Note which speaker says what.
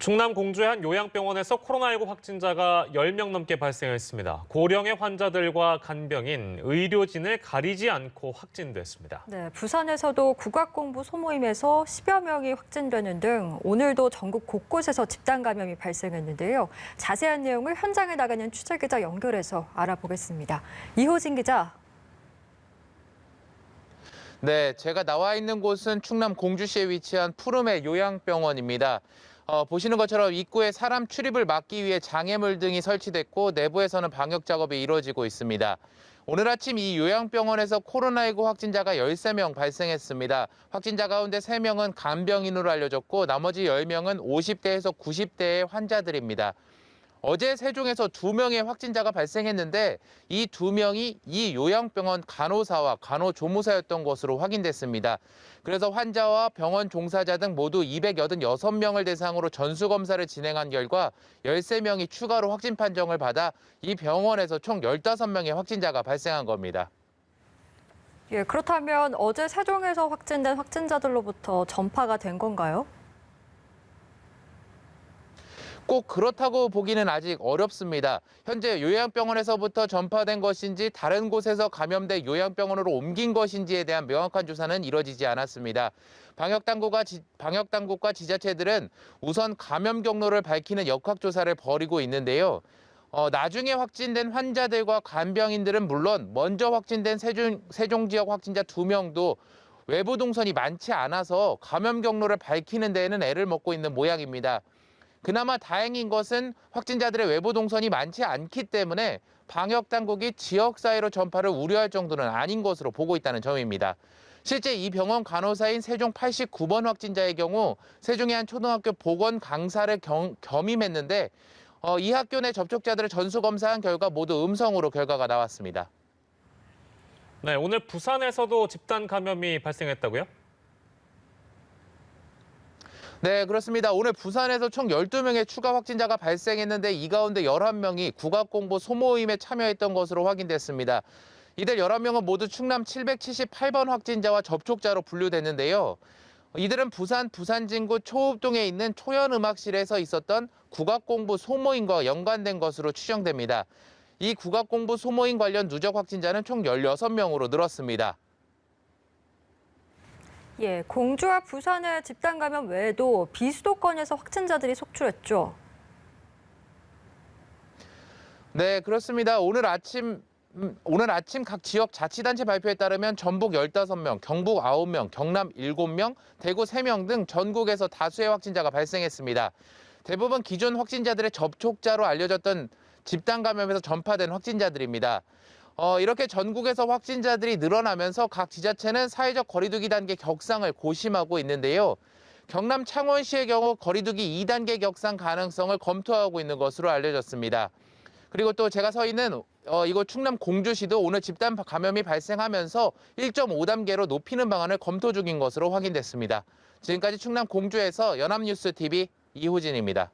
Speaker 1: 충남 공주의 한 요양병원에서 코로나19 확진자가 10명 넘게 발생했습니다. 고령의 환자들과 간병인, 의료진을 가리지 않고 확진됐습니다.
Speaker 2: 네, 부산에서도 국악공부 소모임에서 10여 명이 확진되는 등 오늘도 전국 곳곳에서 집단 감염이 발생했는데요. 자세한 내용을 현장에 나가는 취재기자 연결해서 알아보겠습니다. 이호진 기자.
Speaker 3: 네, 제가 나와 있는 곳은 충남 공주시에 위치한 푸르메 요양병원입니다. 보시는 것처럼 입구에 사람 출입을 막기 위해 장애물 등이 설치됐고 내부에서는 방역 작업이 이루어지고 있습니다. 오늘 아침 이 요양병원에서 코로나19 확진자가 13명 발생했습니다. 확진자 가운데 3명은 간병인으로 알려졌고 나머지 10명은 50대에서 90대의 환자들입니다. 어제 세종에서 2명의 확진자가 발생했는데 이 2명이 이 요양병원 간호사와 간호조무사였던 것으로 확인됐습니다. 그래서 환자와 병원 종사자 등 모두 286명을 대상으로 전수검사를 진행한 결과 13명이 추가로 확진 판정을 받아 이 병원에서 총 15명의 확진자가 발생한 겁니다.
Speaker 2: 예, 그렇다면 어제 세종에서 확진된 확진자들로부터 전파가 된 건가요?
Speaker 3: 꼭 그렇다고 보기는 아직 어렵습니다. 현재 요양병원에서부터 전파된 것인지 다른 곳에서 감염돼 요양병원으로 옮긴 것인지에 대한 명확한 조사는 이뤄지지 않았습니다. 방역당국과 지자체들은 우선 감염 경로를 밝히는 역학조사를 벌이고 있는데요. 나중에 확진된 환자들과 간병인들은 물론 먼저 확진된 세종 지역 확진자 2명도 외부 동선이 많지 않아서 감염 경로를 밝히는 데에는 애를 먹고 있는 모양입니다. 그나마 다행인 것은 확진자들의 외부 동선이 많지 않기 때문에 방역당국이 지역사회로 전파를 우려할 정도는 아닌 것으로 보고 있다는 점입니다. 실제 이 병원 간호사인 세종 89번 확진자의 경우 세종의 한 초등학교 보건 강사를 겸임했는데 이 학교 내 접촉자들을 전수검사한 결과 모두 음성으로 결과가 나왔습니다.
Speaker 1: 네, 오늘 부산에서도 집단 감염이 발생했다고요?
Speaker 3: 네, 그렇습니다. 오늘 부산에서 총 12명의 추가 확진자가 발생했는데 이 가운데 11명이 국악공부 소모임에 참여했던 것으로 확인됐습니다. 이들 11명은 모두 충남 778번 확진자와 접촉자로 분류됐는데요. 이들은 부산 진구 초읍동에 있는 초연음악실에서 있었던 국악공부 소모임과 연관된 것으로 추정됩니다. 이 국악공부 소모임 관련 누적 확진자는 총 16명으로 늘었습니다.
Speaker 2: 예, 공주와 부산의 집단 감염 외에도 비수도권에서 확진자들이 속출했죠.
Speaker 3: 네, 그렇습니다. 오늘 아침 각 지역 자치단체 발표에 따르면 전북 15명, 경북 9명, 경남 7명, 대구 3명 등 전국에서 다수의 확진자가 발생했습니다. 대부분 기존 확진자들의 접촉자로 알려졌던 집단 감염에서 전파된 확진자들입니다. 이렇게 전국에서 확진자들이 늘어나면서 각 지자체는 사회적 거리두기 단계 격상을 고심하고 있는데요. 경남 창원시의 경우 거리두기 2단계 격상 가능성을 검토하고 있는 것으로 알려졌습니다. 그리고 또 제가 서 있는 이곳 충남 공주시도 오늘 집단 감염이 발생하면서 1.5단계로 높이는 방안을 검토 중인 것으로 확인됐습니다. 지금까지 충남 공주에서 연합뉴스TV 이호진입니다.